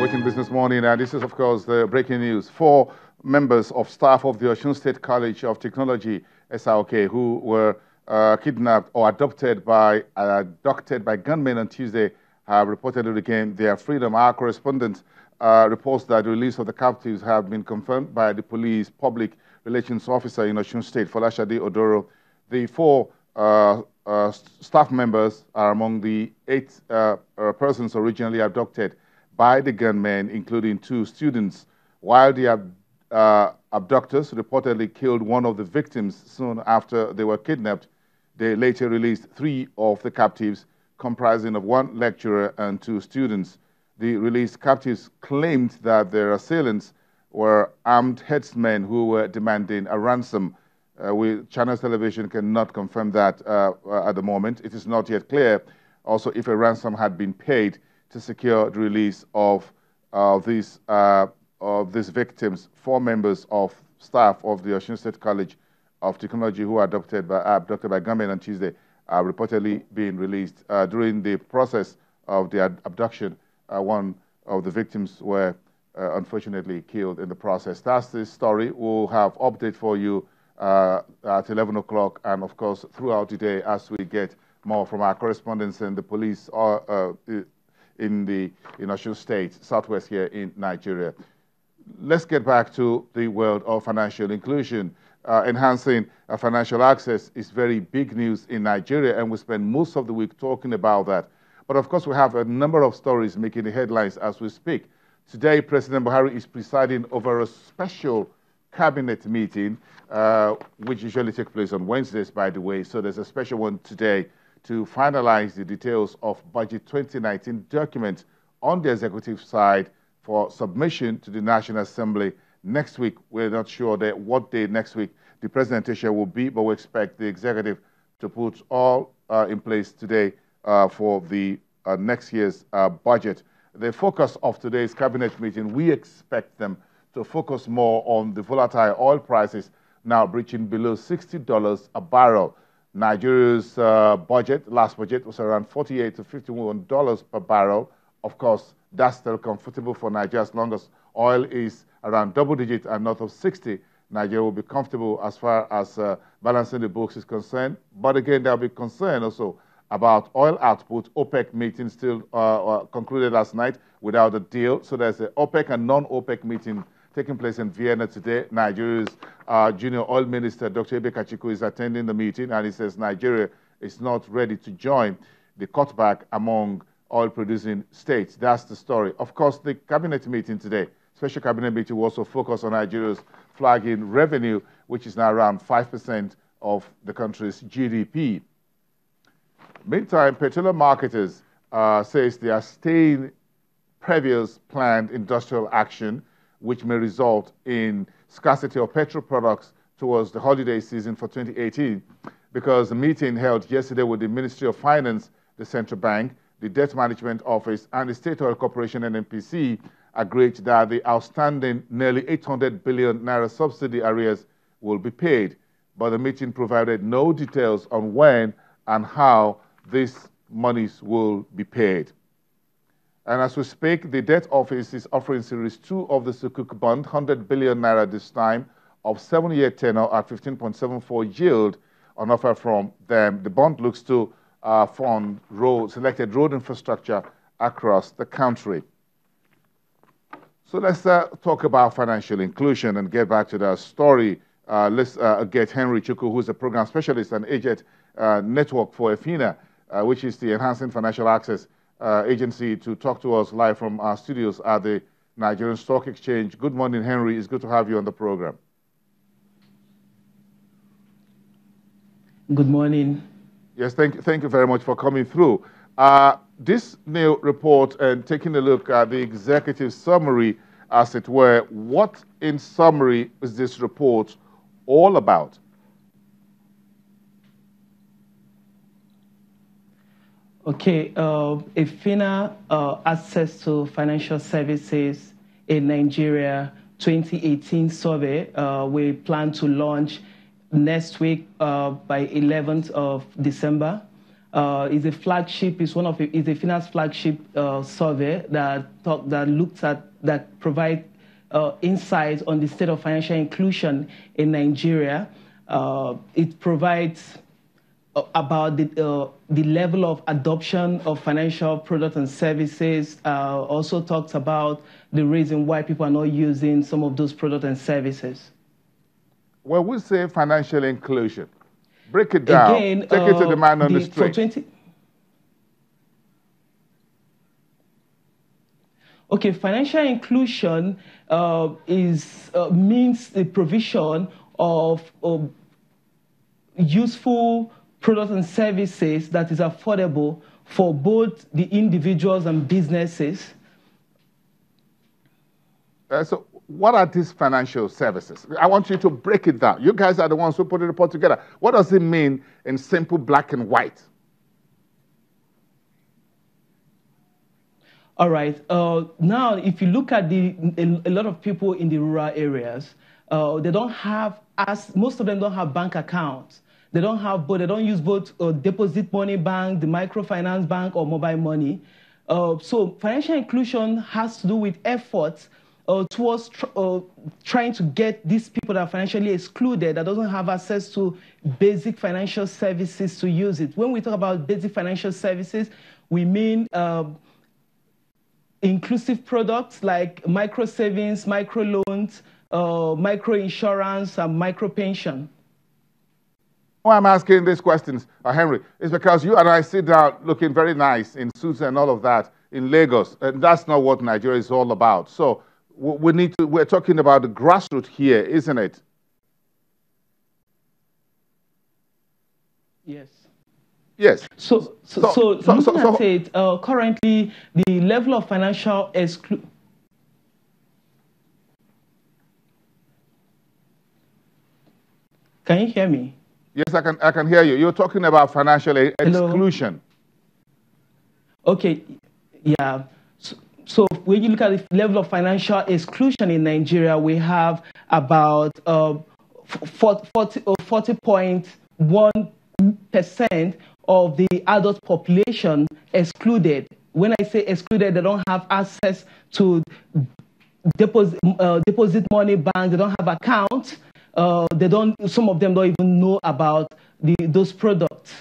watching Business Morning, and this is, of course, the breaking news. 4 members of staff of the Osun State College of Technology, SRK, who were kidnapped or abducted by gunmen on Tuesday, have reportedly regained their freedom. Our correspondent reports that the release of the captives have been confirmed by the police public relations officer in Osun State, Folashade Odoro. The 4 staff members are among the 8 persons originally abducted by the gunmen, including 2 students, while the abductors reportedly killed one of the victims soon after they were kidnapped. They later released 3 of the captives, comprising of 1 lecturer and 2 students. The released captives claimed that their assailants were armed headsmen who were demanding a ransom. Channels Television cannot confirm that at the moment. It is not yet clear also if a ransom had been paid to secure the release of these victims. 4 members of staff of the Osun State College of Technology who were abducted by gunmen on Tuesday are reportedly being released. During the process of the abduction, 1 of the victims were unfortunately killed in the process. That's the story. We'll have update for you at 11 o'clock and, of course, throughout the day as we get more from our correspondents and the police in Osun State, southwest here in Nigeria. Let's get back to the world of financial inclusion. Enhancing financial access is very big news in Nigeria, and we spend most of the week talking about that. But of course, we have a number of stories making the headlines as we speak. Today, President Buhari is presiding over a special cabinet meeting, which usually takes place on Wednesdays, by the way. So there's a special one today to finalize the details of Budget 2019 document on the executive side for submission to the National Assembly next week. We're not sure what day next week the presentation will be, but we expect the executive to put all in place today for the next year's budget. The focus of today's cabinet meeting, we expect them to focus more on the volatile oil prices now breaching below $60 a barrel. Nigeria's last budget was around $48 to $51 per barrel. Of course, that's still comfortable for Nigeria as long as oil is around double digit and north of 60. Nigeria will be comfortable as far as balancing the books is concerned. But again, there will be concern also about oil output. OPEC meeting still concluded last night without a deal. So there's an OPEC and non-OPEC meeting taking place in Vienna today. Nigeria's junior oil minister, Dr. Ebe Kachiko, is attending the meeting, and he says Nigeria is not ready to join the cutback among oil-producing states. That's the story. Of course, the cabinet meeting today, special cabinet meeting, will also focus on Nigeria's flagging revenue, which is now around 5% of the country's GDP. Meantime, petroleum marketers says they are staying previous planned industrial action, which may result in scarcity of petrol products towards the holiday season for 2018, because the meeting held yesterday with the Ministry of Finance, the Central Bank, the Debt Management Office, and the State Oil Corporation and NPC agreed that the outstanding nearly 800 billion naira subsidy arrears will be paid. But the meeting provided no details on when and how these monies will be paid. And as we speak, the debt office is offering Series 2 of the Sukuk bond, 100 billion naira this time, of 7-year tenor at 15.74 yield on offer from them. The bond looks to fund selected road infrastructure across the country. So let's talk about financial inclusion and get back to the story. Let's get Henry Chukwu, who's a program specialist and agent network for EFINA, which is the Enhancing Financial Access agency, to talk to us live from our studios at the Nigerian Stock Exchange. Good morning, Henry. It's good to have you on the program. Good morning. Yes, thank you very much for coming through. This new report and taking a look at the executive summary, as it were, what in summary is this report all about? Okay, EFINA Access to Financial Services in Nigeria 2018 survey we plan to launch next week by 11th of December. is a flagship. Is a finance flagship survey that provides insights on the state of financial inclusion in Nigeria. It provides about the level of adoption of financial products and services. Also talks about the reason why people are not using some of those products and services. When we say financial inclusion, break it down. Again, take it to the man on the street. Okay, financial inclusion means the provision of useful products and services that is affordable for both the individuals and businesses. So what are these financial services? I want you to break it down. You guys are the ones who put the report together. What does it mean in simple black and white? All right. Now, if you look at a lot of people in the rural areas, they don't have, most of them don't have bank accounts. They don't use both deposit money bank, the microfinance bank, or mobile money. So financial inclusion has to do with efforts towards trying to get these people that are financially excluded, that doesn't have access to basic financial services, to use it. When we talk about basic financial services, we mean inclusive products like micro savings, micro loans, micro insurance, and micro pension. Why I'm asking these questions, Henry, is because you and I sit down looking very nice in suits and all of that in Lagos, and that's not what Nigeria is all about. So we're talking about the grassroots here, isn't it? Yes. Yes. So looking at it, currently the level of financial exclusion. Can you hear me? Yes, I can hear you. You're talking about financial exclusion. Okay, yeah. So when you look at the level of financial exclusion in Nigeria, we have about 40.1% of the adult population excluded. When I say excluded, they don't have access to deposit money bank. They don't have accounts. Some of them don't even know about those products.